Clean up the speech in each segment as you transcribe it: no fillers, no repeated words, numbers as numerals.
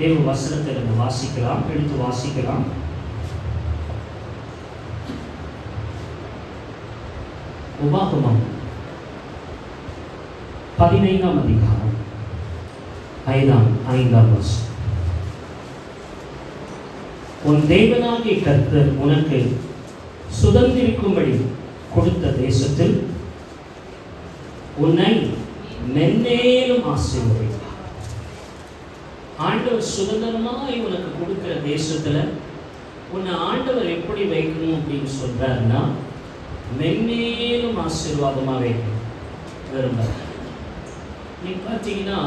தேவ வசனத்தை நம்ம வாசிக்கலாம், எடுத்து வாசிக்கலாம். உபாகமம் 15ஆம் அதிகாரம் 5ஆம் வசனம். உன் தேவனாகிய கர்த்தர் உனக்கு சுதந்திரிக்கும்படி கொடுத்த தேசத்தில் உன்னை மென்மேலும் ஆசீர்வதிப்பார். ஆண்டவர் சுதந்திரமாய் உனக்கு கொடுக்கிற தேசத்துல உன்னை ஆண்டவர் எப்படி வைக்கணும் அப்படின்னு சொல்றாருன்னா, மென்மேலும் ஆசீர்வாதமா வைக்கணும் விரும்புகிறார். நீங்க பார்த்தீங்கன்னா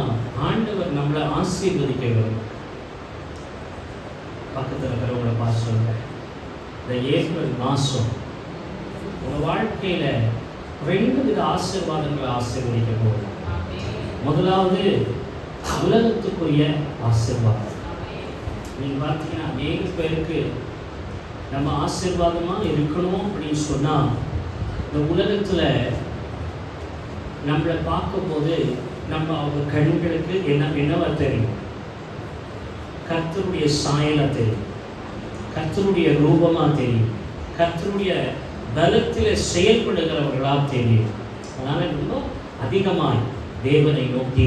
ஆண்டவர் நம்மளை ஆசீர்வதிக்க விரும்புகிறார். பக்கத்தில் இருக்கிறவங்கள பார்த்து சொல்றேன், இந்த ஏப்ரல் மாதம் உங்கள் வாழ்க்கையில் 2 வித ஆசீர்வாதங்களை ஆசீர்வதிக்க போகிறோம். முதலாவது உலகத்துக்குரிய ஆசீர்வாதம். நீங்கள் பார்த்தீங்கன்னா அநேக பேருக்கு நம்ம ஆசீர்வாதமாக இருக்கணும் அப்படின்னு சொன்னால், இந்த உலகத்தில் நம்மளை பார்க்கும்போது நம்ம அவங்க கண்களுக்கு என்னவா தெரியும்? கர்த்தருடைய சாயலா தெரியும், கர்த்தருடைய ரூபமா தெரியும், கர்த்தருடைய பலத்தில் செயல்படுகிறவர்களா தெரியும். அதனால ரொம்ப அதிகமாய் தேவனை நோக்கி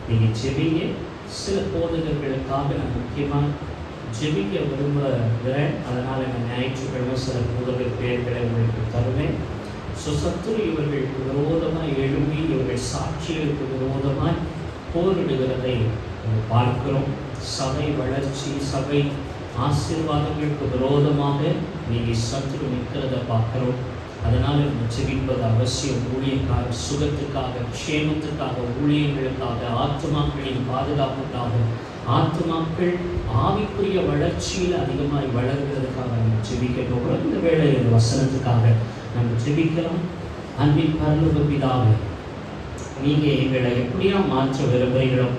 நீங்கள் ஜெபிங்க. சில போதகர்களுக்காக நான் முக்கியமாக ஜெபிக்க விரும்புகிறேன். அதனால் நான் ஞாயிற்றுக்கிழமை சில போதகர் பெயர்களை உங்களுக்கு தருவேன். சத்துரு இவர்களுக்கு விரோதமாக எழும்பி இவர்கள் சாட்சிகளுக்கு விரோதமாக போரிடுகிறதை பார்க்கிறோம். சபை வளர்ச்சி, சபை ஆசீர்வாதங்களுக்கு விரோதமாக நீங்கள் சத்துரு நிற்கிறத பார்க்கிறோம். அதனால் ஜெபிப்பது அவசியம். ஊழியக்கார சுகத்துக்காக, க்ஷேமத்துக்காக, ஊழியர்களுக்காக, ஆத்துமாக்களின் பாதுகாப்புக்காக, ஆத்துமாக்கள் ஆவிக்குரிய வளர்ச்சியில் அதிகமாக வளர்கிறதுக்காக நம்ம ஜெபிக்க போகிறோம். இந்த வேளையில் வசனத்துக்காக நம்ம ஜெபிக்கலாம். அன்பின் பரலோக பிதாவே, நீங்கள் எங்களை எப்படியா மாற்ற விரும்புகிறீங்களோ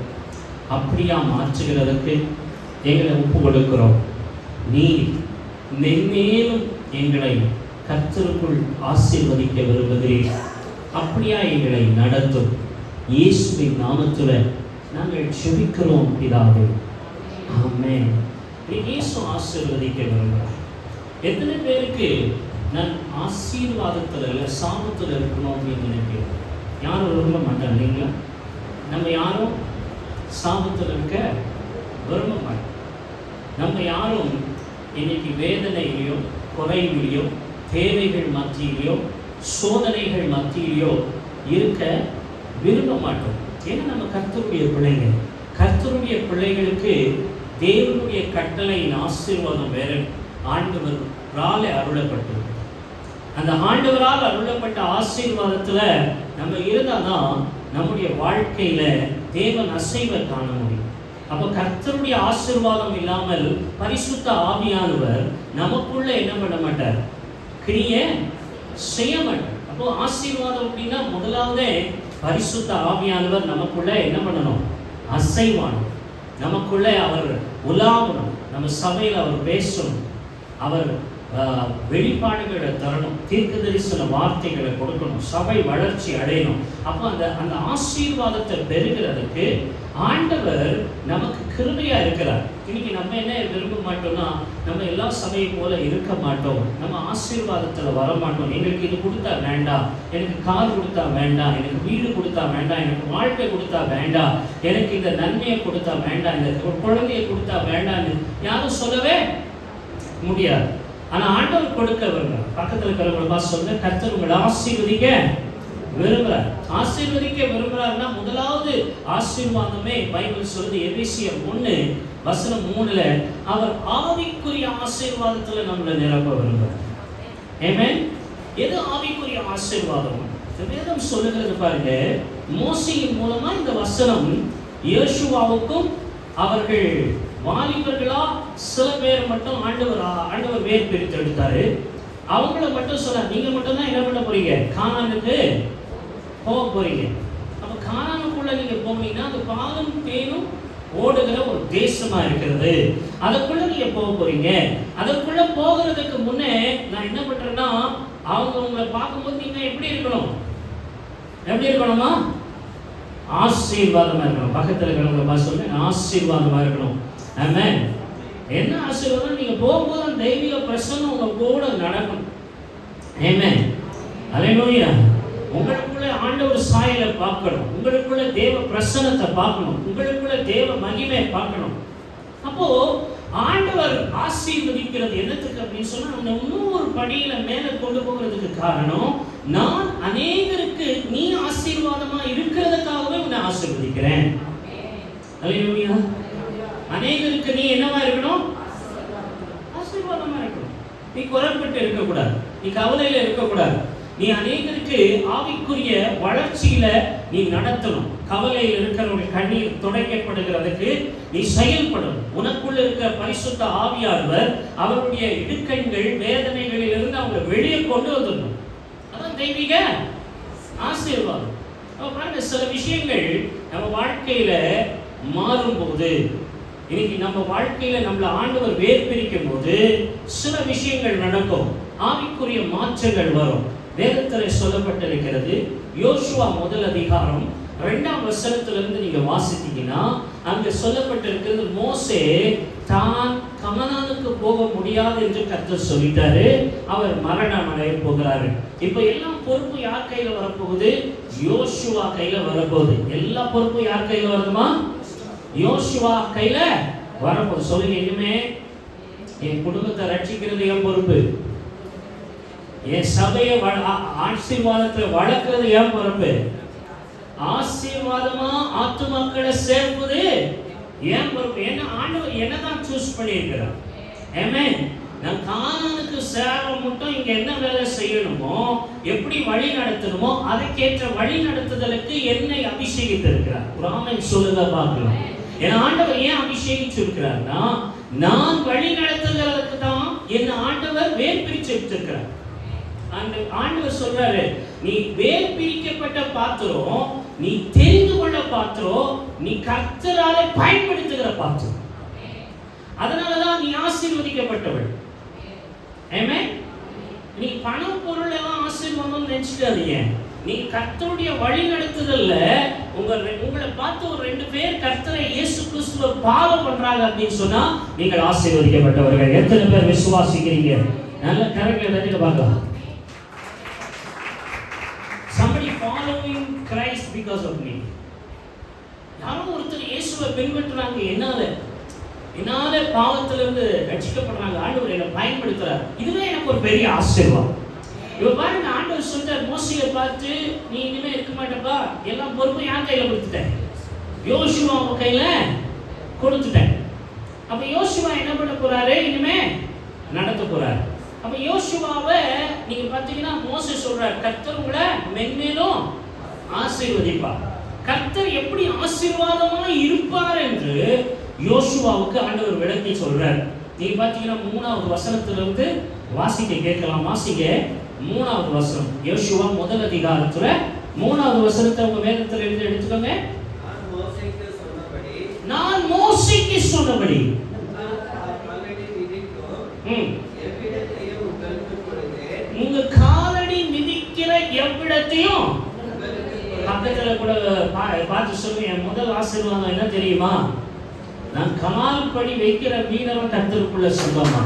அப்படியா மாற்றுகிறதுக்கு எங்களை ஒப்பு கொடுக்கிறோம். நீர் மென்மேலும் எங்களை கர்த்தருக்குள் ஆசீர்வதிக்க விரும்புகிறீர்கள். அப்படியா எங்களை நடத்தும். இயேசுவின் நாமத்தில் நாங்கள் ஜெபிக்கிறோம் பிதாவே, ஆமென். இயேசு ஆசீர்வதிக்க விரும்புகிறார். எத்தனை பேருக்கு நான் ஆசீர்வாதத்தில் இல்லை சாபத்தில் இருக்கணும் அப்படின்னு நினைக்கிறோம்? யாரும் விரும்ப மாட்டாங்க இல்லைங்களா? நம்ம யாரும் சாபத்தில் இருக்க விரும்ப மாட்டோம். நம்ம யாரும் இன்னைக்கு வேதனையிலையோ, குறைவிலையோ, தேவைகள் மத்தியிலையோ, சோதனைகள் மத்தியிலையோ இருக்க விரும்ப மாட்டோம். ஏன்னா நம்ம கர்த்தருடைய பிள்ளைகள். கர்த்தருடைய பிள்ளைகளுக்கு தேவனுடைய கட்டளையின் ஆசீர்வாதம் வேற ஆண்டவரால் அருளப்பட்டது. அந்த ஆண்டவரால் அருளப்பட்ட ஆசீர்வாதத்தில் நம்ம இருந்தால் தான் நம்முடைய வாழ்க்கையில் தேவன் அசைவை காண முடியும். அப்போ கர்த்தருடைய ஆசீர்வாதம் இல்லாமல் பரிசுத்த ஆவியானவர் நமக்குள்ள என்ன பண்ண மாட்டார்? கிரியை செய்ய மாட்டார். அப்போ ஆசீர்வாதம் அப்படின்னா முதலாவதே பரிசுத்த ஆவியானவர் நமக்குள்ள என்ன பண்ணணும்? அசைவானும். நமக்குள்ள அவர் உலாவணும். நம்ம சபையில் அவர் பேசணும். அவர் வெளிப்பாடுகளை தரணும். தீர்க்க தரிசன வார்த்தைகளை கொடுக்கணும். சபை வளர்ச்சி அடையணும். அப்போ அந்த ஆசீர்வாதத்தை பெறுகிறதுக்கு ஆண்டவர் நமக்கு கிருபையா இருக்கிறார். இன்னைக்கு நம்ம என்ன விரும்ப மாட்டோம்னா, நம்ம எல்லா சபையை போல இருக்க மாட்டோம். நம்ம ஆசீர்வாதத்தில் வர மாட்டோம். எங்களுக்கு இது கொடுத்தா வேண்டாம், எனக்கு கார் கொடுத்தா வேண்டாம், எனக்கு வீடு கொடுத்தா வேண்டாம், எனக்கு வாழ்க்கை கொடுத்தா வேண்டாம், எனக்கு இந்த நன்மையை கொடுத்தா வேண்டாம், இந்த குழந்தையை கொடுத்தா வேண்டாம்னு யாரும் சொல்லவே முடியாது. ஆனால் ஆண்டவர் கொடுக்க விரும்புகிறார். பக்கத்தில் இருக்கிறவங்களை பார்த்து சொல்லுங்க, கர்த்தர் உங்களை ஆசீர்வதிக்க விரும்புகிறார். ஆசீர்வதிக்க விரும்புகிறார்னா முதலாவது ஆசீர்வாதமே பைபிள் சொல்லுது, எபேசியர் 1:3 அவர் ஆவிக்குரிய ஆசீர்வாதத்தில் நம்மளை நிரப்ப விரும்புகிறார். ஆமென். எது ஆவிக்குரிய ஆசீர்வாதம்? வேதம் சொல்லுகிறது பாருங்க, மோசேயின் மூலமா இந்த வசனம் யோசுவாவுக்கும் அவர்கள் வாலிபர்களா சில பேர் மட்டும் ஆண்டவர் வேர் பிரித்து எடுத்தாரு. அவங்கள மட்டும் சொல்ல, நீங்க மட்டும் தான் என்ன பண்ண போறீங்க? கானானுக்கு போக போறீங்க. அப்ப கானானுக்குள்ள நீங்க போனீங்கன்னா அது பாலும் தேனும் ஓடுகிற ஒரு தேசமா இருக்கிறது. அதுக்குள்ள நீங்க போக போறீங்க. அதற்குள்ள போகிறதுக்கு முன்னே நான் என்ன பண்றேன்னா, அவங்க உங்களை பார்க்கும்போது நீங்க எப்படி இருக்கணும்? எப்படி இருக்கணுமா? ஆசீர்வாதமா இருக்கணும். பக்கத்தில் இருக்கிறவங்க பார்த்து சொல்லுங்க, ஆசீர்வாதமா இருக்கணும். ஆமென். என்ன ஆசீர்வாதம்? நீங்க போகும்போது அந்த தெய்வீக பிரசன்னம் உங்க கூட நடக்கும். ஆமென். அல்லேலூயா. உங்களுக்குள்ள ஆண்டவர் சாயலை பார்க்கணும், உங்களுக்குள்ள தேவ பிரசன்னத்தை பார்க்கணும், உங்களுக்குள்ள தேவ மகிமையை பார்க்கணும். அப்போ ஆண்டவர் ஆசீர்வதிக்கிறது என்னத்துக்கு அப்படின்னு சொன்னா, அந்த இன்னொரு படியில மேல கொண்டு போகிறதுக்கு காரணம், நான் அநேகருக்கு நீ ஆசீர்வாதமா இருக்கிறதுக்காகவே உன்னை ஆசீர்வதிக்கிறேன். அல்லேலூயா. அநேகருக்கு நீ என்னவா இருக்கணும்? ஆசீர்வாதமா இருக்கணும். நீ குறைபட்டு இருக்கக்கூடாது, நீ கவலையில இருக்கக்கூடாது. நீ அநேகருக்கு ஆவிக்குரிய வளர்ச்சியில நீ நடத்தணும். கவலையில் இருக்கிறவங்க கண்ணீர் துடைக்கப்படுகிறதுக்கு நீ செயல்படணும். உனக்குள்ள இருக்கிற பரிசுத்த ஆவியானவர் அவருடைய இடுக்கண்கள் வேதனைகளில் இருந்து அவங்க வெளியே கொண்டு வந்துடணும். அதான் தெய்வீக ஆசீர்வாதம். பாருங்க, சில விஷயங்கள் நம்ம வாழ்க்கையில மாறும்போது, இன்னைக்கு நம்ம வாழ்க்கையில நம்மளை ஆண்டவர் வேர்பிரிக்கும் போது சில விஷயங்கள் நடக்கும், ஆவிக்குரிய மாற்றங்கள் வரும். வேதத்தில் சொல்லப்பட்டிருக்கிறது. யோசுவா 1 அதிகாரம் 2ஆம் வசனத்திலிருந்து நீங்க வாசித்தீங்கன்னா அங்க சொல்லப்பட்டிருக்கிறது, மோசே தான் கனானுக்கு போக முடியாது என்று கர்த்தர் சொல்லிட்டாரு, அவர் மரணம் அடைய போகிறாரு. இப்ப எல்லா பொறுப்பும் யார் கையில வரப்போகுது? யோசுவா கையில வரப்போகுது. எல்லா பொறுப்பும் யார் கையில வருதுமா? யோசுவா கையில வரப்போகுது. சொல்லுங்க, இனிமே என் குடும்பத்தை ரட்சிக்கிறது என் பொறுப்பு, என் சபையை ஆசீர்வாதத்தை வளர்க்கிறது என் பொறுப்பு, ஆசீர்வாதமா ஆத்துமக்களை சேர்ப்பது என் பொறுப்பு. என்ன ஆண்டவர் என்னதான் சூஸ் பண்ணியிருக்கிறார். ஆமென். நான் கானானுக்கு சேர மட்டும் இங்க என்ன வேலை செய்யணுமோ, எப்படி வழி நடத்தணுமோ அதுக்கேற்ற வழி நடத்துதலுக்கு என்னை அபிஷேகித்திருக்கிறார். ஒரு ஆமென் சொல்லுங்க பார்க்கலாம். என் ஆண்டவர் ஏன் அபிஷேகிச்சிருக்கிறார்னா, நான் வழி நடத்துதலுக்கு தான் என் ஆண்டவர் வேர் பிரிச்சு எடுத்திருக்கிறார். அந்த ஆண்டவர் சொல்றாரு, நீ வேர் பிரிக்கப்பட்ட பாத்திரம், நீ தெரிந்து கொள்ள பாத்திரம், நீ கர்த்தரால பயன்படுத்துகிற பாத்திரம். அதனாலதான் நீ ஆசீர்வதிக்கப்பட்டவள். ஆமென். நீ பணம் பொருள் எல்லாம் ஆசீர்வாதம் நினைச்சிடாதீங்க. நீ கர்த்தருடைய வழி நடத்துதல்ல உங்களை பார்த்து ஒரு 2 பேர் கர்த்தரை இயேசு கிறிஸ்துவை ஃபாலோ பண்றாங்க அப்படின்னு சொன்னா நீங்கள் ஆசீர்வதிக்கப்பட்டவர்கள். எத்தனை பேர் விசுவாசிக்கிறீங்க? நல்ல கரெக்ட்ல தட்டிட்டு பார்க்கலாம். Somebody following Christ because of me. யாரோ ஒருத்தர் இயேசுவை பின்பற்றுறாங்க, என்னால பாவத்திலிருந்து ரட்சிக்கப்படுறாங்க, ஆண்டவர் என்னை பயன்படுத்துறார். இதுவே எனக்கு ஒரு பெரிய ஆசீர்வாதம். இவ பாருங்க, ஆண்டவர் சொல்றார் மோசேயை பார்த்து, நீ இனிமே இருக்க மாட்டப்பா, எல்லாம் பொறுப்பு யார் கையில கொடுத்துட்டேன்? யோசுவா கையில கொடுத்துட்டேன். அப்ப யோசுவா என்ன பண்ண போறாரு? இனிமே நடத்த போறாரு. அப்ப யோசுவாவை நீங்க பாத்தீங்கன்னா மோசே சொல்றார், கர்த்தர் உங்களை மென்மேலும் ஆசீர்வதிப்பார். கர்த்தர் எப்படி ஆசீர்வாதமா இருப்பார் என்று யோசுவாவுக்கு ஆண்டவர் விளக்கி சொல்றார். நீங்க பாத்தீங்கன்னா 3வது வசனத்திலிருந்து வாசிக்க கேட்கலாம். வாசிக்க 3வது வசனம். யோசுவா 1 அதிகாரத்துல 3வது வசனத்தை உங்க வேதத்துல இருந்து எடுத்துக்கோங்க. நான் மோசேக்கு சொன்னபடி உங்க காலடி மிதிக்கிற எவ்விடத்தையும் பக்கத்துல கூட பார்த்து சொல்லுங்க. முதல் ஆசீர்வாதம் என்ன தெரியுமா? நான் கமால் படி வைக்கிற வீணரும் கர்த்தருக்குள்ள சொந்தமா.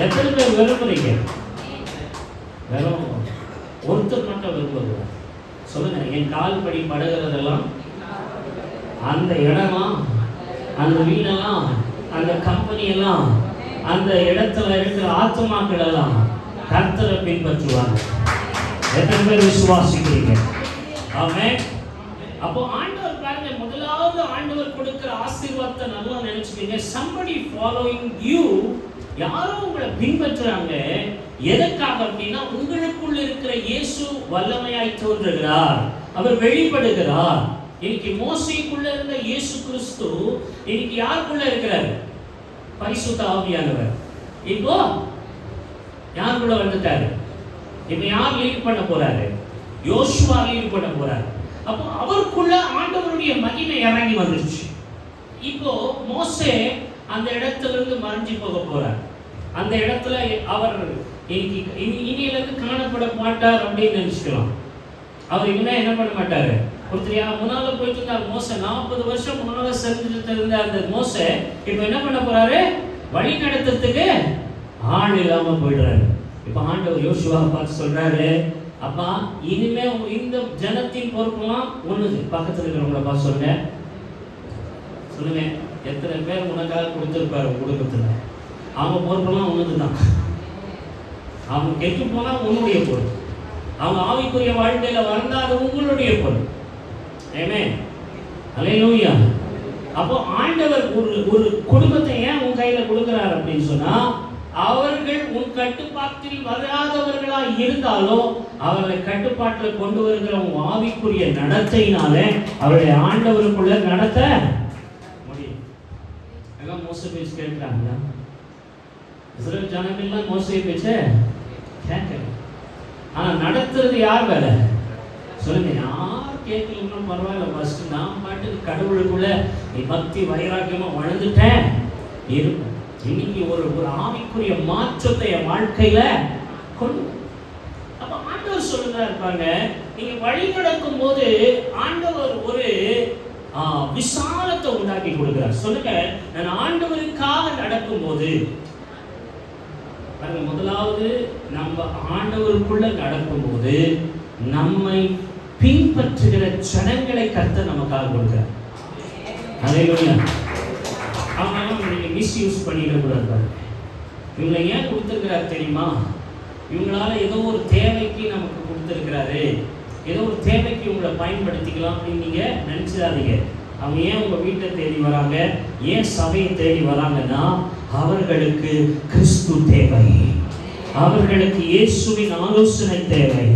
எத்தனை பேர் விரும்புறீங்க? வெறும் ஒருத்தர் மட்டும் விரும்புறது சொல்லுங்க. என் கால் படி படுகிறதெல்லாம், அந்த இடம்லாம், அந்த வீடெல்லாம், அந்த கம்பெனி எல்லாம், அந்த இடத்துல இருக்கிற ஆத்மாக்கள் எல்லாம் கர்த்தரை பின்பற்றுவாங்க. எத்தனை பேர் விசுவாசிக்கிறீங்க? ஆமென். அப்போ ஆண்டவர் பாருங்க, முதலாவது ஆண்டவர் கொடுக்கிற ஆசீர்வாதத்தை நல்லா நினைச்சுக்கீங்க. somebody following you, யாரோ உங்களை பின்பற்றுறாங்க. எதற்காக அப்படின்னா, உங்களுக்குள்ள இருக்கிற இயேசு வல்லமையாய் தோன்றுகிறார், அவர் வெளிப்படுகிறார். இன்னைக்கு மோசேக்குள்ள இருந்த இயேசு கிறிஸ்து இன்னைக்கு யாருக்குள்ள இருக்கிறார்? பரிசுத்த ஆவியானவர். இப்போ யாருக்குள்ள வந்துட்டாரு? இப்போ யார் லீட் பண்ண போறாரு? யோசுவா லீட் பண்ண போறாரு. அப்போ அவருக்குள்ள ஆண்டவருடைய மகிமை இறங்கி வந்துருச்சு. இப்போ மோசே அந்த இடத்துல இருந்து மறைஞ்சு போக போறார். அந்த இடத்துல அவர் இனியிலிருந்து காணப்பட மாட்டார் அப்படின்னு நினைச்சுக்கலாம். அவர் இனிமே என்ன பண்ண மாட்டாரு? ஒருத்தரையா முன்னால போயிட்டு இருந்தார் மோசே, 40 வருஷம் முன்னால செஞ்சுட்டு இருந்த அந்த மோசே இப்ப என்ன பண்ண போறாரு? வழி நடத்துறதுக்கு ஆள் இல்லாம போயிடுறாரு. இப்ப ஆண்டவர் யோசுவாவை பார்த்து சொல்றாரு, அப்பா இனிமே இந்த ஜனத்தின் பொறுப்பெல்லாம் ஒண்ணுது. பக்கத்துல இருக்கிறவங்கள பார்த்து சொல்லுங்க, எத்தனை பேர் உனக்காக கொடுத்துருப்பாரு குடும்பத்துல? அவங்க பொறுப்பெல்லாம் ஒண்ணுதுதான். அவங்க கெட்டு போனா உன்னுடைய பொறுப்பு, அவங்க ஆவிக்குரிய வாழ்க்கையில வந்தா அது உங்களுடைய பொறுப்பு. ஆமென், அல்லேலூயா. அப்போ ஆண்டவர் ஒரு குடும்பத்தை ஏன் உன் கையில கொடுக்கிறார் அப்படின்னு சொன்னா, அவர்கள் உன் கட்டுப்பாட்டில் வராதவர்களா இருந்தாலும் அவர்களை கட்டுப்பாட்டில் கொண்டு வருகிற உன் ஆவிக்குரிய நடத்தையினால அவருடைய ஆண்டவருக்குள்ள நடத்த முடியும். எல்லாம் மோச பேச்சு கேட்கிறாங்களா? இஸ்ரவேல் ஜனங்கள்லாம் மோசே பேச்ச கேட்கல. ஆனா நடத்துறது யார் வேலை? சொல்லுங்க, யார் கேட்கலாம் பரவாயில்ல, ஃபர்ஸ்ட் நான் பாட்டுக்கு கடவுளுக்குள்ள பக்தி வைராக்கியமா வளர்ந்துட்டேன் இருக்கும். இன்னைக்கு ஒரு ஆவிக்குரிய மாற்றத்தை என் வாழ்க்கையில கொண்டு. அப்ப ஆண்டவர் சொல்லுறா இருப்பாங்க, நீங்க வழி நடக்கும் போது ஆண்டவர் ஒரு விசாலத்தை உண்டாக்கி கொடுக்கிறார். சொல்லுங்க, நான் ஆண்டவருக்காக நடக்கும் போது, முதலாவது நம்ம ஆண்டவருக்குள்ள நடக்கும் போது நம்மை பின்பற்றுகிற ஜனங்களை கர்த்தர் நமக்காக கொடுக்கிறார். அல்லேலூயா. அவங்க நீங்க மிஸ்யூஸ் பண்ணிடக்கூடாது. இவங்களை ஏன் கொடுத்துருக்கிறார் தெரியுமா? இவங்களால ஏதோ ஒரு தேவைக்கு நமக்கு கொடுத்துருக்கிறாரு, ஏதோ ஒரு தேவைக்கு உங்களை பயன்படுத்திக்கலாம் அப்படின்னு நீங்க நினைச்சிடாதீங்க. அவங்க ஏன் உங்க வீட்டை தேடி வராங்க, ஏன் சபையை தேடி வராங்கன்னா, அவர்களுக்கு கிறிஸ்து தேவை, அவர்களுக்கு இயேசுவின் ஆலோசனை தேவை,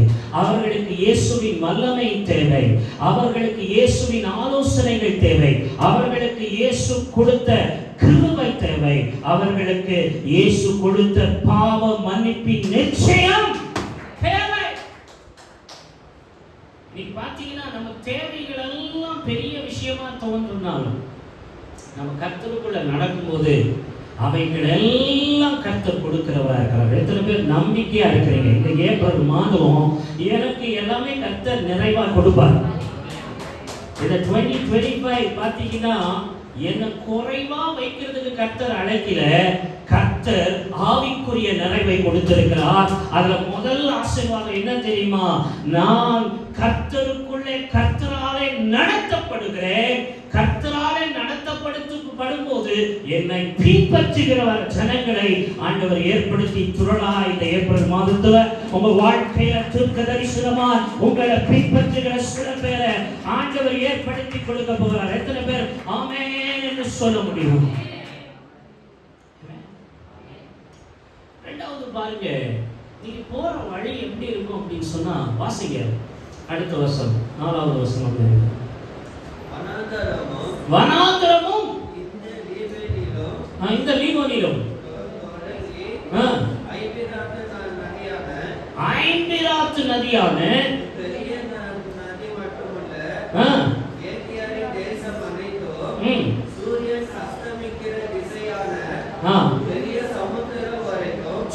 அவர்களுக்கு இயேசுவின் வல்லமை தேவை, அவர்களுக்கு இயேசுவின் ஆலோசனைகள் தேவை, அவர்களுக்கு இயேசு கொடுத்த கிருபை தேவை, அவர்களுக்கு இயேசு கொடுத்த பாவ மன்னிப்பின் நிச்சயம் தேவை. நீ பாத்தீங்கன்னா நம்ம தேவைகள் எல்லாம் பெரிய விஷயமா தோன்றினாலும் நம்ம கர்த்தருக்குள்ள நடக்கும்போது அவைகள் எல்லாம் கர்த்தர் கொடுக்கிறவரா இருக்கிறார். எத்தனை பேர் நம்பிக்கையா இருக்கிறீங்க? இந்த ஏப்ரல் மாதம் எனக்கு எல்லாமே கர்த்தர் நிறைவா கொடுப்பார். இந்த 2025 பாத்தீங்கன்னா என்ன குறைவா வைக்கிறதுக்கு கர்த்தர் அழைக்கல, கர்த்தர் ஆவிக்குரிய நிறைவை கொடுத்திருக்கிறார். அதுல முதல் ஆசீர்வாதம் என்ன தெரியுமா? நான் கர்த்தருக்குள்ளே கர்த்தராலே நடத்தப்படுகிறேன். கர்த்தராலே நடத்தப்படும்போது என்னை பின்பற்றுகிற ஜனங்களை ஆண்டவர் ஏற்படுத்தி துறளா இந்த ஏப்ரல் மாதத்துல உங்க வாழ்க்கையில தீர்க்க தரிசனமா உங்களை பின்பற்றுகிற சில பேரை ஆண்டவர் ஏற்படுத்தி கொடுக்க போகிறார். எத்தனை பேர் ஆமென் என்று சொல்ல முடியும்? ரெண்டாவது பாருங்க, நீங்க போற வழி எப்படி இருக்கும் அப்படின்னு சொன்னா, வாசிங்க அடுத்த வருஷம் 4வது வசனம். வனாந்தரமும் இந்த லீபோனிலும் ஐம்பிராத்து நதியான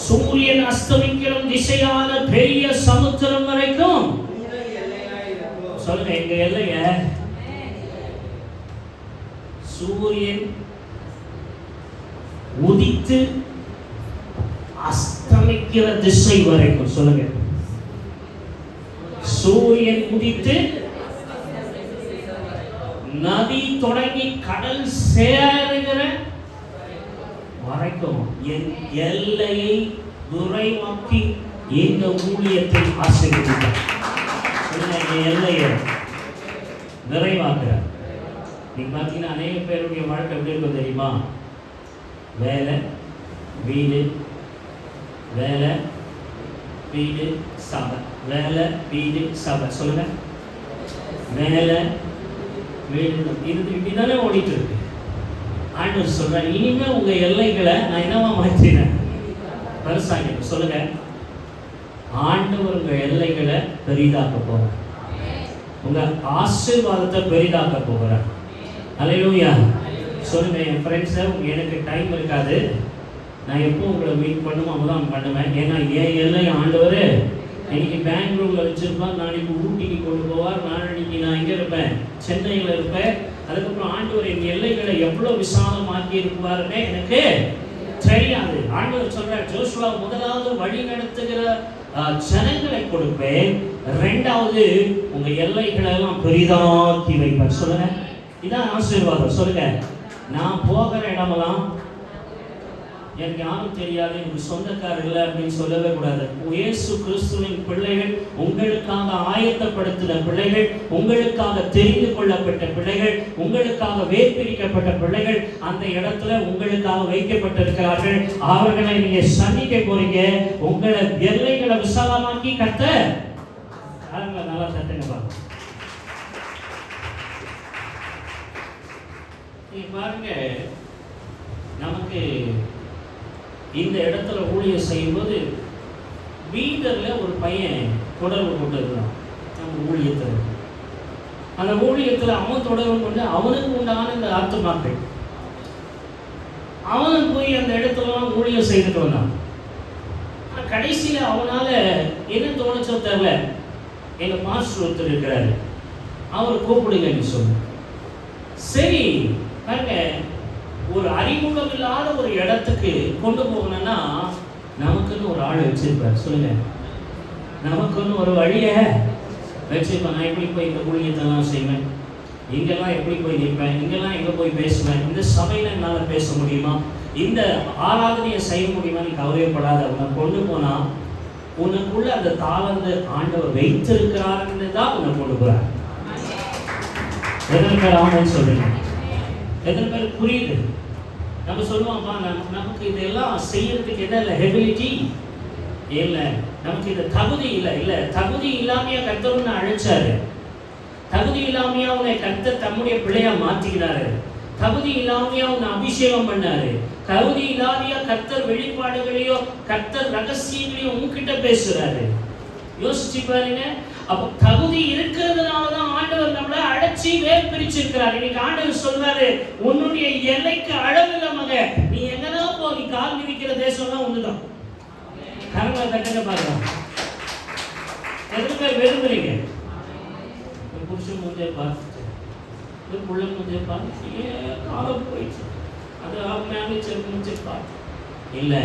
சூரியன் அஸ்தமிக்கிற திசையான பெரிய சமுத்திரம் வரைக்கும். சொல்லுங்க, எங்க எல்லைய சூரியன் உதித்து அஸ்தமிக்கிற திசை வரைக்கும். சொல்லுங்க, சூரியன் உதித்து நதி தொடங்கி கடல் சேருகிற வரைக்கும் என் எல்லையை விரைவாக்கி இந்த ஊழியத்தை ஆசீர்வதித்தார். என் எல்லையை விரைவாக்குறார். நீங்க பார்த்தீங்கன்னா அநேக பேருடைய வாழ்க்கை எப்படி இருக்கும் தெரியுமா? வேலை, வீடு, வேலை, வீடு, சபை, வேலை, வீடு, சபை. சொல்லுங்க, வேலை, வீடு, இது இப்படிதானே ஓடிட்டு இருக்கு. ஆண்டவர் சொல்றேன், இனிமே உங்க எல்லைகளை நான் என்னவா மாற்றினேன்? பெருசாக. சொல்லுங்க, ஆண்டவர் உங்க எல்லைகளை பெரிதாக்க போறார். உங்க ஆசீர்வாதத்தை பெரிதாக்க போகிறார். அல்லேலூயா. சொல்லுங்க, என் ஃப்ரெண்ட்ஸை எனக்கு டைம் இருக்காது, நான் எப்போ உங்களை மீட் பண்ணுமோ அப்பதான் பண்ணுவேன். ஏன்னா என் எல்லை ஆண்டவர் இன்னைக்கு பெங்களூர்ல வச்சிருப்பார், நாளைக்கு ஊட்டிக்கு கொண்டு போவார், நாளைக்கு நான் எங்க இருப்பேன், சென்னையில் இருப்பேன். அதுக்கப்புறம் ஆண்டவர் என் எல்லைகளை எவ்வளவு விசாலமாக்கி இருக்குவாருன்னு எனக்கு தெரியாது. ஆண்டவர் சொல்றார், ஜோசுவா முதலாவது வழி நடத்துகிற ஜனங்களை கொடுப்பேன், இரண்டாவது உங்க எல்லைகளை எல்லாம் பெரிதாக்கி வைப்பேன். சொல்லுங்க, இதான் ஆசீர்வாதம். சொல்லுங்க, நான் போகிற இடமெல்லாம் எனக்கு யாரும் தெரியாது, எனக்கு சொந்தக்காரர் இல்லை அப்படின்னு சொல்லவே கூடாது. இயேசு கிறிஸ்துவின் பிள்ளைகள், உங்களுக்காக ஆயத்தப்படுத்தின பிள்ளைகள், உங்களுக்காக தெரிந்து கொள்ளப்பட்ட பிள்ளைகள், உங்களுக்காக வேர்பிரிக்கப்பட்ட பிள்ளைகள் அந்த இடத்துல உங்களுக்காக வைக்கப்பட்டிருக்கிறார்கள். அவர்களை நீங்க சந்திக்க போறீங்க. உங்களை எல்லைகளை விசாலமாக்கி கத்த நல்லா தட்டுங்க பாருங்க. நீங்க பாருங்க, நமக்கு இந்த இடத்துல ஊழியம் செய்யும்போது வீதரில் ஒரு பையன் தொடர்பு கொண்டு இருக்கிறான் நம்ம ஊழியத்தில். அந்த ஊழியத்தில் அவன் தொடர்பு கொண்டு அவனுக்கு உண்டான இந்த ஆத்துமாக்கள், அவனும் போய் அந்த இடத்துலலாம் ஊழியம் செய்துட்டு வந்தான். ஆனால் கடைசியில் அவனால் என்ன தோணுச்சோ தெரியல, எங்கள் மாஸ்டர் ஒருத்தர் இருக்கிறாரு, அவர் கூப்பிடுங்க சொன்ன. சரி பாருங்க, ஒரு அறிமுகம் இல்லாத ஒரு இடத்துக்கு கொண்டு போகணும்னா நமக்குன்னு ஒரு ஆள் வச்சிருப்பார். சொல்லுங்க, நமக்குன்னு ஒரு வழியை வச்சிருப்பேன். நான் எப்படி போய் இந்த ஊழியத்தெல்லாம் செய்வேன், இங்கெல்லாம் எப்படி போய் நிற்பேன், இங்கெல்லாம் எங்கே போய் பேசுவேன், இந்த சபையில் என்னால் பேச முடியுமா, இந்த ஆராதனையை செய்ய முடியுமா, நீ கவலைப்படாத. உன்னை கொண்டு போனால் உனக்குள்ள அந்த தாளந்து ஆண்டவர் வைத்திருக்கிறாருன்னு தான் உன்னை கொண்டு போகிறார். எத்தனை பேர் ஆமான்னு சொல்றீங்க? எத்தனை பேர் புரியுது? நம்ம சொல்லுவோம்ப்பா, நமக்கு இதெல்லாம் செய்யறதுக்கு என்ன இல்லை, ஹெபிலிட்டி இல்லை, நமக்கு இது தகுதி இல்லை. இல்லை, தகுதி இல்லாமையா கர்த்தர் உன்னை அழைச்சாரு, தகுதி இல்லாமையா உன்னை கர்த்தர் தம்முடைய பிள்ளையா மாற்றிக்கிறாரு, தகுதி இல்லாமையா உன்னை அபிஷேகம் பண்ணாரு, தகுதி இல்லாமையா கர்த்தர் வெளிப்பாடுகளையோ கர்த்தர் ரகசியங்களையோ உங்ககிட்ட பேசுறாரு. யோசிச்சு பாருங்க. அப்போ தகுதி இருக்கிறதுனால தான் ஆண்டவர் நம்மளை அழைச்சி வேர் பிரிச்சிருக்கிறார். இன்னைக்கு ஆண்டவர் சொல்றாரு, உன்னுடைய எல்லைக்கு அளவில்லை மக, நீ எங்கன்னா போ, நீ கால் மிதிக்கிற தேசம்லாம் ஒண்ணுதான். கரங்களை தட்டுங்க பாருங்க. எத்தனை பேர் விரும்புறீங்க? புருஷன் முந்தைய பார்த்துட்டு, புள்ள முந்தைய பார்த்து காலம் போயிடுச்சு, அது மேனேஜர் முடிஞ்சு பார்த்து இல்லை,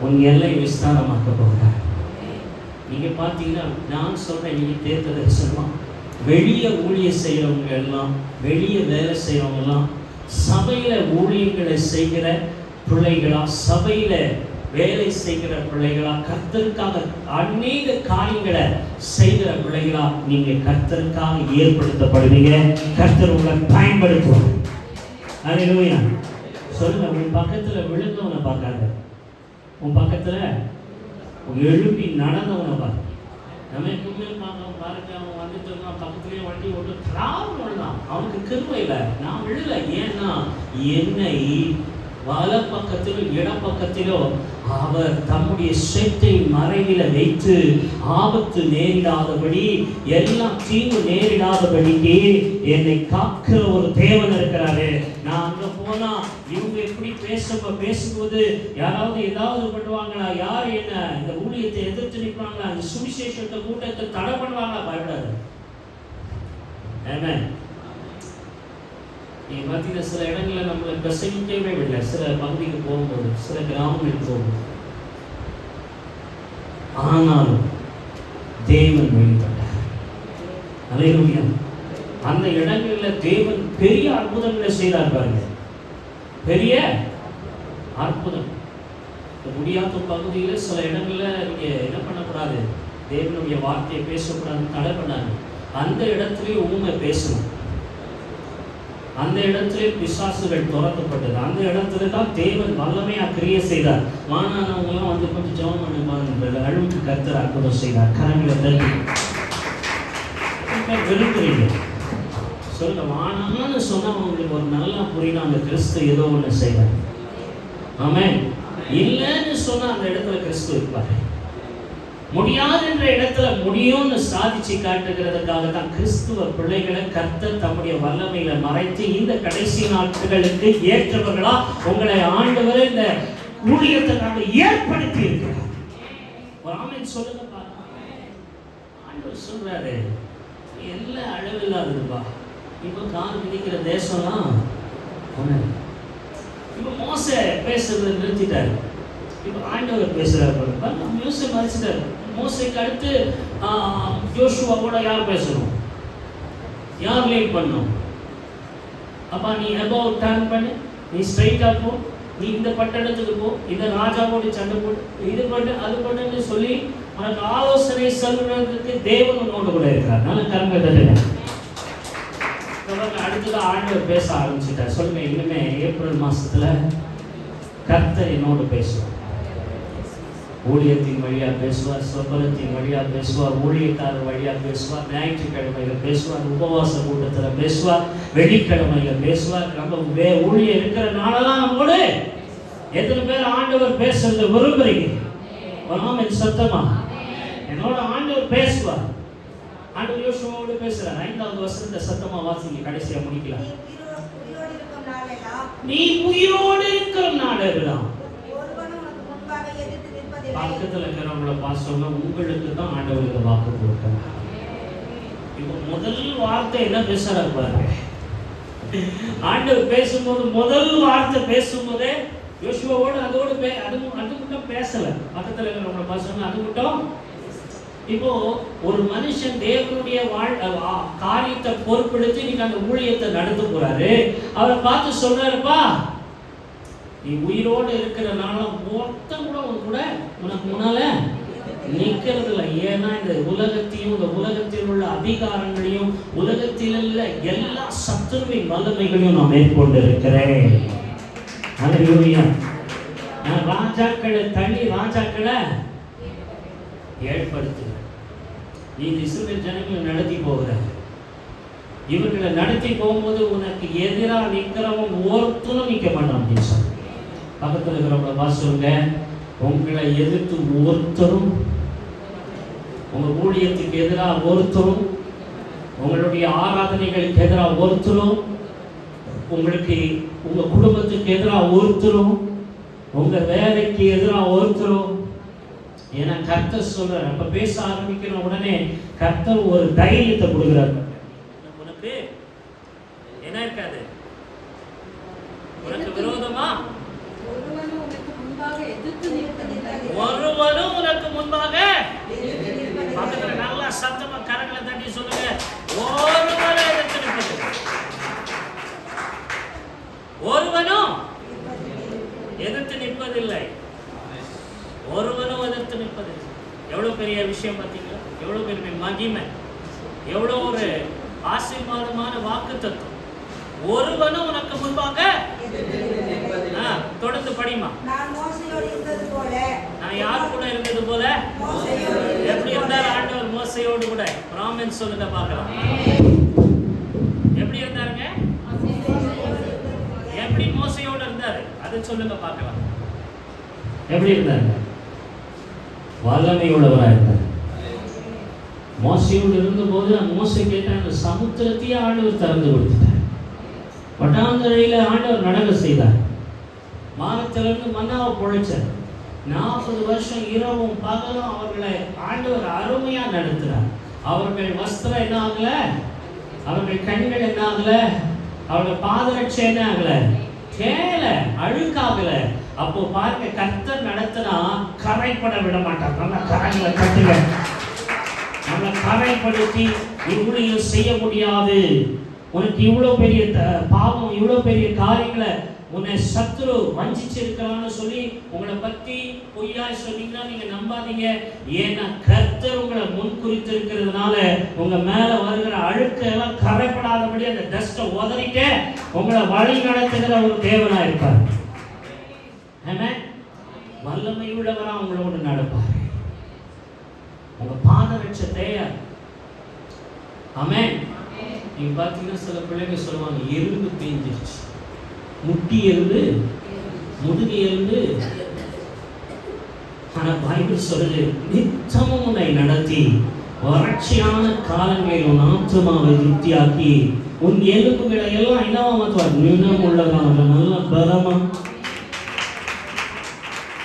உன் எல்லை விஸ்தாரமாக்க போகிறார். நீங்கள் பார்த்தீங்கன்னா நான் சொல்கிறேன், நீங்கள் தேர்ந்த தரிசனமா வெளியே ஊழியம் செய்கிறவங்க எல்லாம், வெளியே வேலை செய்கிறவங்கெல்லாம் சபையில் ஊழியங்களை செய்கிற பிள்ளைகளா, சபையில் வேலை செய்கிற பிள்ளைகளா, கர்த்தருக்காக அநேக காரியங்களை செய்கிற பிள்ளைகளா நீங்கள் கர்த்தருக்காக ஏற்படுத்தப்படுவீங்க. கர்த்தர் உங்களை பயன்படுத்துவார். அல்லேலூயா. சொல்லுங்க, உன் பக்கத்தில் விழுந்தவனை பார்க்காத, உன் பக்கத்தில் எழுப்பி நடந்தவனை பாரு. நம்ம எப்பவுமே பாருங்க, அவன் வந்துட்டு பக்கத்துலேயே வண்டி ஓட்டு டிராவல் தான், அவனுக்கு கிருபை இல்லை, நான் விழல. ஏன்னா என்னை வல பக்கத்திலும் இடப்பக்கத்திலோ அவர் தம்முடைய செட்டை மறைவில வைத்து ஆபத்து நேரிடாதபடி, எல்லாம் தீங்கு நேரிடாதபடிக்கு என்னை காக்கிற ஒரு தேவன் இருக்கிறாரு. நான் அங்க போனா இவங்க எப்படி பேசும்போது யாராவது ஏதாவது பண்ணுவாங்களா, யார் என்ன இந்த ஊழியத்தை எதிர்த்து நிற்பாங்களா, இந்த சுவிசேஷத்தை கூட்டத்தை தடை பண்ணுவாங்களா, பயப்படாது. ஆமென். நீங்க பார்த்தீங்கன்னா சில இடங்களில் நம்மளை பிரசங்கிக்கவே இல்லை, சில பகுதிக்கு போகும்போது, சில கிராமங்களுக்கு போகும்போது, ஆனாலும் தேவன் வெளிப்பட்டார். அல்லேலூயா. அந்த இடங்களில் தேவன் பெரிய அற்புதங்களை செய்தார் பாருங்க, பெரிய அற்புதம். முடியாத பகுதியில் சில இடங்களில் நீங்க என்ன பண்ணக்கூடாது, தேவனுடைய வார்த்தையை பேசக்கூடாது, தடை பண்ணாங்க. அந்த இடத்துலயே உண்மை பேசணும், அந்த இடத்துல பிசாசுகள் துரத்தப்பட்டது, அந்த இடத்துல தான் தேவன் வல்லமையா கிரியை செய்தார். வானானவங்களாம் வந்து கொஞ்சம் ஜெபம் பண்ணுவாங்க, அழுக்கு கர்த்தர் அற்புதம் செய்தார். கரங்களை தள்ளி விரும்புறீங்க சொல்லுங்க, வானான்னு சொன்னா உங்களுக்கு ஒரு நல்லா புரியணும், அந்த கிறிஸ்து ஏதோ ஒன்று செய்வார். ஆமென். இல்லைன்னு சொன்னா அந்த இடத்துல கிறிஸ்து இருப்பாரு. முடியாது என்ற இடத்துல முடியும்னு சாதிச்சு காட்டுகிறதுக்காக தான் கிறிஸ்துவ பிள்ளைகளை கர்த்தர் தம்முடைய வல்லமையில மறைத்து இந்த கடைசி நாட்களுக்கு ஏற்றவர்களா உங்களை ஆண்டவர் இந்த ஊழியத்துக்காக ஏற்படுத்தி இருக்கிறார். ஒரு ஆமென் சொல்லுங்க பாருங்க. ஆண்டவர் சொல்றாரு, எல்லாம் அளவில்லாததுப்பா. இப்போ கால் மிதிக்கிற தேசம்லாம் ஒன்று. இப்போ மோசே பேசுறதை நிறுத்திட்டாரு. இப்போ ஆண்டவர் பேசுறாரு. மோசே மறைச்சிட்டாரு. மோசைக்கு அடுத்து யோசுவாவோட யார் பேசணும், யார் லீட் பண்ணணும்? அப்பா நீ அபவ் டர்ன் பண்ணு, நீ ஸ்ட்ரைட்டாக போ, நீ இந்த பட்டணத்துக்கு போ, இந்த ராஜாவோட சண்டை போட்டு, இது பண்ணு அது பண்ணுன்னு சொல்லி உனக்கு ஆலோசனை சொல்றதுக்கு தேவன் உன்னோட கூட இருக்கிறார். நல்ல கருங்க தட்டுங்க. அடுத்ததான் ஆண்டவர் பேச ஆரம்பிச்சுட்டார். சொல்லுங்க, இனிமே ஏப்ரல் மாசத்துல கர்த்தர் என்னோடு பேசுவார். ஊழியத்தின் வழியா பேசுவார், சொப்பனத்தின் வழியா பேசுவார், ஊழியக்காரர் வழியா பேசுவார், ஞாயிற்றுக்கிழமையில பேசுவார், உபவாச கூட்டத்துல பேசுவார், வெள்ளிக்கிழமையில பேசுவார். நம்ம ஊழியம் இருக்கிற நாளெல்லாம் நம்மோடு. எத்தனை பேர் ஆண்டவர் பேசுறது விரும்புறீங்க? ஆமென் சத்தமா. என்னோட ஆண்டவர் பேசுவார். ஆண்டவர் யோசுவாவோடு பேசுறார். 5வது வசனத்தை சத்தமா வாசிங்க, கடைசியா முடிக்கலாம். நீ உயிரோடு இருக்கிற நாளெல்லாம் பக்கத்துல இருக்கிறவங்கள பார்த்தோம்னா உங்களுக்கு தான் ஆண்டவர் இந்த வாக்கு கொடுக்கிறார். இப்போ முதல் வார்த்தை என்ன பேசுறாரு பாருங்க. ஆண்டவர் பேசும்போது முதல் வார்த்தை பேசும்போதே யோசுவாவோடு அதோடு அது மட்டும் பேசல. பக்கத்துல இருக்கிறவங்கள பார்த்தோம்னா அது மட்டும். இப்போ ஒரு மனுஷன் தேவனுடைய காரியத்தை பொறுப்பெடுத்து நீங்க அந்த ஊழியத்தை நடத்த போறாரு. அவரை பார்த்து சொல்றாருப்பா, நீ உயிரோடு இருக்கிறனால ஒருத்தன் கூட உனக்கு முன்னால நிக்கிறது இல்லை. ஏன்னா இந்த உலகத்தையும் இந்த உலகத்தில் உள்ள அதிகாரங்களையும் உலகத்தில் உள்ள எல்லா சத்துருவின் வல்லமைகளையும் நான் மேற்கொண்டு இருக்கிறேன். அல்லேலூயா. நான் ராஜாக்களை தள்ளி ராஜாக்களை ஏற்படுத்துகிறேன். நீ இஸ்ரவேல் ஜனங்களை நடத்தி போகிற. இவர்களை நடத்தி போகும்போது உனக்கு எதிராக நிற்கிறவன் ஒருத்தனும் நிற்க மாட்டான் அப்படின்னு சொல்லி பக்கத்தில் இருக்கிறவங்கள பார்த்து சொல்லுங்க, உங்களை எதிர்த்து ஒருத்தரும், உங்கள் ஊழியத்துக்கு எதிராக ஒருத்தரும், உங்களுடைய ஆராதனைகளுக்கு எதிராக ஒருத்தரும், உங்களுக்கு உங்கள் குடும்பத்துக்கு எதிராக ஒருத்தரும், உங்கள் வேலைக்கு எதிராக ஒருத்தரும். ஏன்னா கர்த்தர் சொல்றார். அப்ப பேச ஆரம்பிக்கிற உடனே கர்த்தர் ஒரு தைரியத்தை கொடுக்கிறார். உனக்கு என்ன இருக்காது, உனக்கு விரோதமா ஒருவனும் உனக்கு முன்பாக. பக்கத்துல நல்லா சத்தமா கரங்களை தட்டி சொல்லுங்க, ஒருவனும் எதிர்த்து நிற்பதில்லை. ஒருவனும் எதிர்த்து நிற்பதில்லை. ஒருவனும் எதிர்த்து நிற்பதில்லை. எவ்வளவு பெரிய விஷயம் பார்த்தீங்களா? எவ்வளவு பெரிய மகிமை, எவ்வளவு ஒரு ஆசீர்வாதமான வாக்கு தத்துவம். ஒருவனும் உனக்கு முன்பாக. தொடர்ந்து படிமா. நான் யார் கூட இருந்தது போல. எப்படி இருந்தார் ஆண்டவர் மோசையோடு கூட? ஆமென் சொல்லுங்க பார்க்கலாம். எப்படி இருந்தாருங்க? எப்படி மோசையோடு இருந்தாரு? அதை சொல்லுங்க பார்க்கலாம். எப்படி இருந்தாருங்க? வல்லமை உள்ளவராக இருந்தார். மோசையோடு இருந்தபோது மோசை கேட்டாங்க, சமுத்திரத்தையே ஆண்டவர் திறந்து கொடுத்துட்டார். வட்டாந்தரையில் ஆண்டவர் நடக்க செய்தார். வானத்திலிருந்து மன்னாவை பொழிச்சார். 40 வருஷம் இரவும் பகலும் அவர்களை ஆண்டவர் அருமையா நடத்துறார். அவர்கள் வஸ்திரம் என்ன ஆகல, அவர்கள் கண்கள் என்ன ஆகல, அவர்கள் பாதரட்சை என்ன ஆகல, கேல அழுக்காகல. அப்போ பாருங்க, கர்த்தர் நடத்தினா கரைப்பட விட மாட்டார். நல்லா கரைகளை கட்டுங்க. நம்மளை கரைப்படுத்தி இவ்வளவு செய்ய முடியாது, உனக்கு இவ்வளவு பெரிய பாவம், இவ்வளவு பெரிய காரியங்களை உன்னை சத்துரு வஞ்சிச்சிருக்கிறான்னு சொல்லி உங்களை பத்தி பொய்யாய் சொன்னீங்கன்னா நீங்க நம்பாதீங்க. ஏன்னா கர்த்தர் உங்களை முன் குறித்து இருக்கிறதுனால உங்க மேல வருகிற அழுக்கெல்லாம் கரைப்படாதபடி அந்த டஸ்ட்டை உதறிக்க உங்களை வழி நடத்துகிற ஒரு தேவனா இருப்பார். வல்லமை உள்ளவரா உங்களோடு நடப்பார். உங்க பாதரட்சத்தை ஆமென். நீங்க பார்த்தீங்கன்னா சில பிள்ளைங்க சொல்லுவாங்க, எறும்பு தேஞ்சிருச்சு, முட்டி எறும்பு, முதுகு எறும்பு. ஆனா பைபிள் சொல்லுது, நித்தமும் உன்னை நடத்தி வறட்சியான காலங்களில் உன் ஆத்துமாவை திருப்தியாக்கி உன் எலும்புகளை எல்லாம் என்னவா மாற்றுவார், நினம் உள்ளதாக நல்ல பலமா.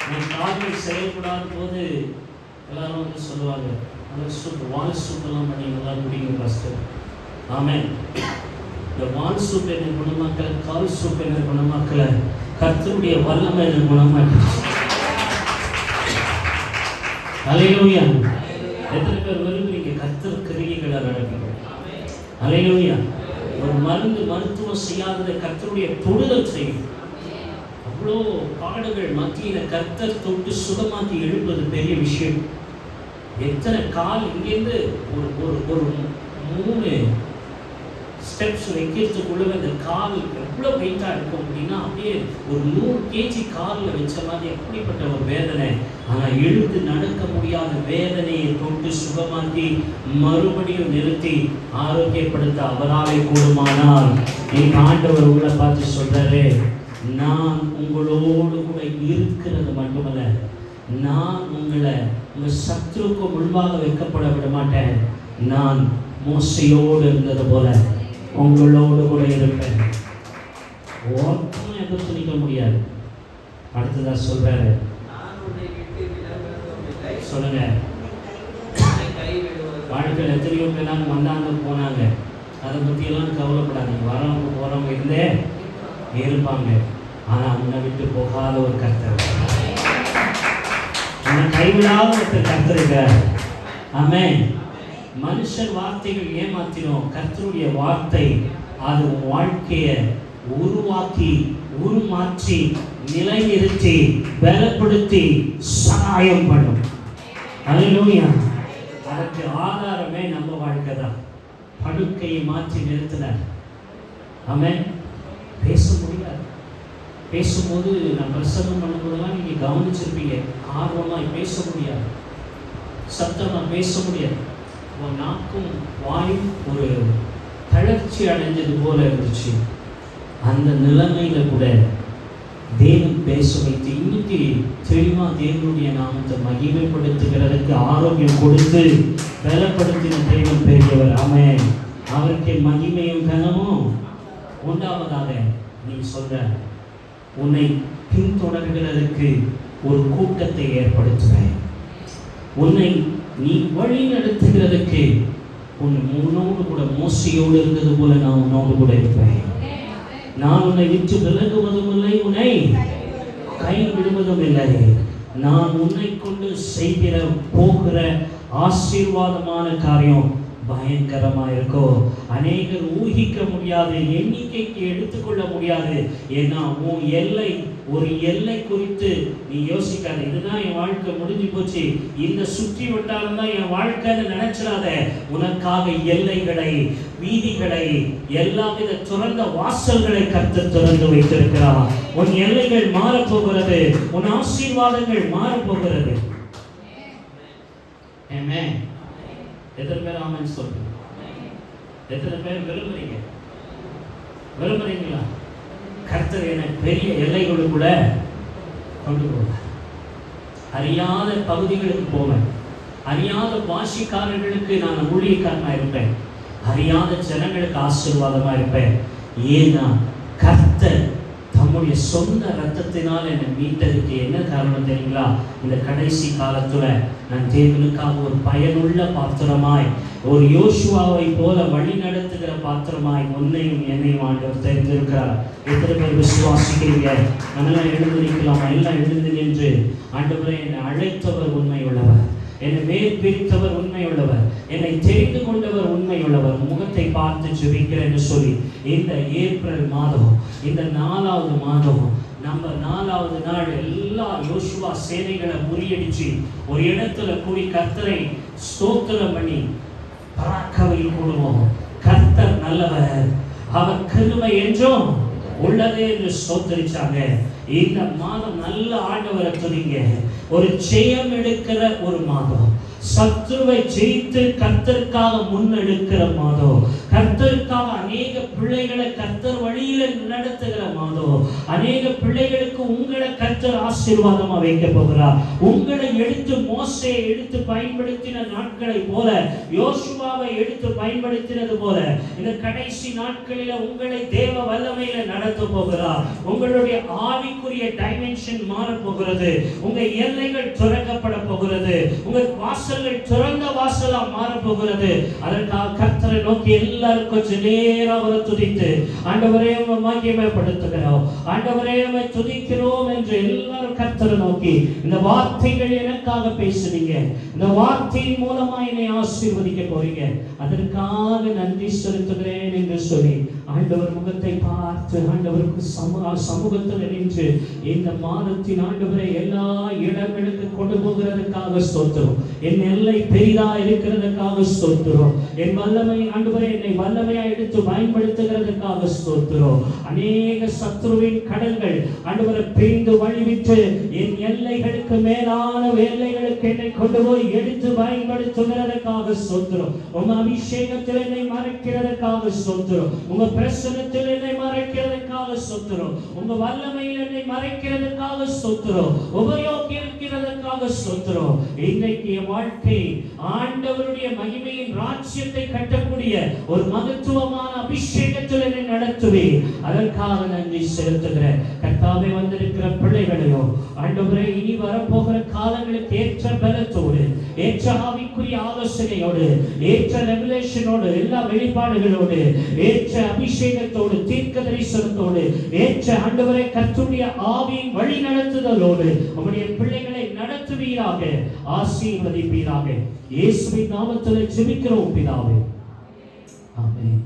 நான் காரியம் செய்யக்கூடாத போது எல்லாரும் வந்து சொல்லுவாங்க, அந்த சூப், வால் சூப்பெல்லாம் பண்ணி நல்லா குடிங்க ஃபஸ்ட்டு. ஆமென். இந்த வால் சூப் என்ன குணமாக்கல, கால் சூப் என்ன குணமாக்கல, கர்த்தருடைய வல்லமை என்ன குணமாக்கிடுச்சு. ஹல்லேலூயா. எத்தனை பேர் விரும்புறீங்க கர்த்தர் கிரியைகளை நடக்கணும்? ஹல்லேலூயா. ஒரு மருத்துவம் செய்யாததை கர்த்தருடைய தொடுதல் செய்யும். அவ்வளோ பாடுகள் மத்தியில் கர்த்தர் தொட்டு சுகமாக்கி எழுப்பது பெரிய விஷயம். எத்தனை கால் இங்கேருந்து ஒரு 3 ஸ்டெப்ஸ் வைக்கிறதுக்குள்ள அந்த கால் எவ்வளோ வெயிட்டாக இருக்கும் அப்படின்னா, அப்படியே ஒரு 100 kg காலில் வச்ச மாதிரி அப்படிப்பட்ட ஒரு வேதனை. ஆனால் எழுந்து நடக்க முடியாத வேதனையை தொட்டு சுகமாக்கி மறுபடியும் நிறுத்தி ஆரோக்கியப்படுத்த அவராலே கூடுமானால், என் ஆண்டவர் உங்களை பார்த்து சொல்றாரு, நான் உங்களோடு கூட இருக்கிறது மட்டுமல்ல, நான் உங்களை உங்கள் சத்துருக்கு முன்பாக வைக்கப்பட விட மாட்டேன். நான் மோசையோடு இருந்தது போல உங்களோடு கூட இருப்பேன். ஒருத்தரும் எதிர்த்து நிற்க முடியாது. அடுத்ததா சொல்றாரு, சொல்லுங்க. வாழ்க்கையில் எத்தனையோ பேர் வந்தாங்க போனாங்க, அதை பற்றியெல்லாம் கவலைப்படாதீங்க. வரவங்க போகிறவங்க இருந்தே இருப்பாங்க. ஆனால் உன்னை விட்டு போகாத ஒரு கர்த்தர், உன்னை கைவிடாத ஒரு கர்த்தர் இருக்கார். ஆமென். மனுஷன் வார்த்தைகள் ஏமாத்தினோம், கர்த்தருடைய வார்த்தை அது வாழ்க்கையை உருவாக்கி உருமாற்றி நிலைநிறுத்தி பலப்படுத்தி சகாயம் பண்ணும். ஹல்லேலூயா. அதற்கு ஆதாரமே நம்ம வாழ்க்கை தான். படுக்கையை மாற்றி நிறுத்தினார். ஆமென். பேச முடியாது. பேசும்போது நான் பிரசங்கம் பண்ணும்போதெல்லாம் நீங்கள் கவனிச்சிருப்பீங்க, ஆர்வமாக பேச முடியாது, சத்தமாக பேச முடியாது. நாக்கும் வாயும் ஒரு தளர்ச்சி அடைஞ்சது போல இருந்துச்சு. அந்த நிலைமையில கூட தேவன் பேச வைத்து இன்னைக்கு தெளிவாக தேவனுடைய நாமத்தை மகிமைப்படுத்துகிறதுக்கு ஆரோக்கியம் கொடுத்து பலப்படுத்தின தேவன் பெரியவர். ஆமென். அவருக்கு மகிமையும் கனமும் உண்டாவதாக. நீ சொல்ற, உன்னை பின்தொடர்கிறதுக்கு ஒரு கூட்டத்தை ஏற்படுத்துவேன். உன்னை நீ வழி நடத்துகிறதுக்கு உன்னோடு கூட மோசையோடு இருந்தது போல நான் உன்னோடு கூட இருப்பேன். நான் உன்னை விட்டு விலகுவதும் இல்லை, உன்னை கை விடுவதும் இல்லை. நான் உன்னை கொண்டு செய்கிற போகிற ஆசீர்வாதமான காரியம் பயங்கரமா இருக்கும். அநேகர் ஊகிக்க முடியாது, எண்ணிக்கைக்கு எடுத்துக்கொள்ள முடியாது. ஏன்னா உன் எல்லை, ஒரு எல்லை குறித்து நீ யோசிக்காத, இதுதான் என் வாழ்க்கை முடிஞ்சு போச்சு, இந்த சுற்றி வட்டாரம் தான் என் வாழ்க்கைன்னு நினைச்சிடாத. உனக்காக எல்லைகளை, வீதிகளை, எல்லாவித திறந்த வாசல்களை கர்த்தர் திறந்து வைத்திருக்கிறார். உன் எல்லைகள் மாறப்போகிறது, உன் ஆசீர்வாதங்கள் மாறப்போகிறது. ஆமென். எத்தனை பேர் ஆமென் சொல்றீங்க? எத்தனை பேர் விரும்புறீங்களா? கர்த்தர் என்னை பெரிய எல்லைகளுக்குள்ள கொண்டு போவேன். அறியாத பகுதிகளுக்கு போவேன். அறியாத பாஷைக்காரர்களுக்கு நான் ஊழியக்காரனா இருப்பேன். அறியாத ஜனங்களுக்கு ஆசீர்வாதமா இருப்பேன். ஏன்னா கர்த்தர் தம்முடைய சொந்த ரத்தத்தினால் என்னை மீட்டதுக்கு என்ன காரணம் தெரியுங்களா? இந்த கடைசி காலத்துல நான் தேவனுக்காக ஒரு பயனுள்ள பாத்திரமாய், ஒரு யோசுவாவை போல வழி நடத்துகிற பாத்திரமாய் உன்னையும் என்னையும் ஆண்டவர் தெரிந்திருக்கிறார். எத்தனை பேர் விசுவாசிக்கிறீங்க? அதெல்லாம் எழுந்து நிற்கலாமா? எல்லாம் எழுந்து நின்று, ஆண்டவரே என்னை அழைத்தவர் உண்மை உள்ளவர், என்னை வேர் பிரித்தவர் உண்மை உள்ளவர், என்னை தெரிந்து கொண்டவர் உண்மை உள்ளவர், முகத்தை பார்த்து ஜெபிக்கிறேன்னு சொல்லி இந்த ஏப்ரல் மாதம், இந்த 4வது மாதம், நம்ம 4வது நாள் எல்லா யோசுவா சேனைகளை முறியடிச்சு ஒரு இடத்துல கூடி கர்த்தரை ஸ்தோத்திரம் பண்ணி பராக்கவையில் கூடுவோம். கர்த்தர் நல்லவர், அவர் கிருபை என்றும் உள்ளதே என்று ஸ்தோத்திரிச்சாங்க. இந்த மாதம் நல்ல ஆண்டவரை துதிங்க. ஒரு ஜெயம் எடுக்கிற ஒரு மாதம், சத்துருவை ஜெயித்து கர்த்தருக்காக முன்னெடுக்கிற மாதம், கர்த்தருக்காக அநேக பிள்ளைகளை கர்த்தர் வழியில நடத்துகிற மாதம், அநேக பிள்ளைகளுக்கு உங்களை கர்த்தர் ஆசீர்வாதமா வைக்க போகிறார். உங்களை எடுத்து மோசேயை எடுத்து பயன்படுத்தின நாட்களை போல, யோசுவாவை எடுத்து பயன்படுத்தினது போல இந்த கடைசி நாட்களில உங்களை தேவ வல்லமையில நடத்த போகிறார். உங்களுடைய ஆவிக்குரிய டைமென்ஷன் மாற போகிறது. உங்க எல்லைகள் திறக்கப்பட போகிறது. உங்க வாசல்கள் திறந்த வாசலா மாறப்போகிறது. அதற்காக கர்த்தரை நோக்கி எல்லாரும் கொஞ்சம் நேரம் அவரை துதித்து, ஆண்டவரே உம்மை மகிமைப்படுத்துகிறோம், ஆண்டவரே உம்மை துதிக்கிறோம் என்று எல்லாரும் கர்த்தரை நோக்கி, இந்த வார்த்தைகள் எனக்காக பேசுறீங்க, இந்த வார்த்தையின் மூலமா என்னை ஆசீர்வதிக்க போறீங்க, அதற்காக நன்றி செலுத்துகிறேன் என்று சொல்லி ஆண்டவர் முகத்தை பார்த்து ஆண்டவருக்கு சமூகத்தில் நின்று இந்த மாதத்தின் ஆண்டவரை எல்லா இடங்களுக்கு கொண்டு போகிறதுக்காக ஸ்தோத்திரம். என் எல்லை பெரிதா இருக்கிறதுக்காக ஸ்தோத்திரம். என் வல்லமை ஆண்டவரை என்னை வல்லமையா எடுத்து பயன்படுத்துகிறதுக்காக ஸ்தோத்திரம். அநேக சத்ருவின் கடல்கள் ஆண்டவரை பிரிந்து வழிவிட்டு என் எல்லைகளுக்கு மேலான எல்லைகளுக்கு என்னை கொண்டு போய் எடுத்து பயன்படுத்துகிறதுக்காக ஸ்தோத்திரம். உங்க அபிஷேகத்தில் என்னை மறைக்கிறதுக்காக ஸ்தோத்திரம். உங்க பிரசன்னத்தில் என்னை மறைக்கிறதுக்காக ஸ்தோத்திரம். உங்க வல்லமையில் என்னை மறைக்கிறதுக்காக ஸ்தோத்திரம். உபயோகி இருக்கிறதுக்காக ஸ்தோத்திரம். இன்றைக்கு என் வாழ்க்கை ஆண்டவருடைய மகிமையின் ராஜ்யத்தை கட்டக்கூடிய ஒரு மகத்துவமான அபிஷேகத்தில் என்னை நடத்துவே, அதற்காக நன்றி செலுத்துகிறேன். கர்த்தாவே, வந்திருக்கிற பிள்ளைகளையோ ஆண்டவரே இனி வரப்போகிற காலங்களுக்கு ஏற்ற பலத்தோடு, ஏற்ற ஆவிக்குரிய ஆலோசனையோடு, ஏற்ற ரெவலேஷனோடு, எல்லா வெளிப்பாடுகளோடு, ஏற்ற அபிஷேகத்தோடு, தீர்க்க தரிசனத்தோடு, ஏற்ற ஆண்டவரே கர்த்தருடைய ஆவியின் வழி நடத்துதலோடு உம்முடைய பிள்ளைகளை நடத்துவீராக, ஆசீர்வதிப்பீராக. இயேசுவின் நாமத்தில் ஜெபிக்கிறோம் பிதாவே, ஆமென்.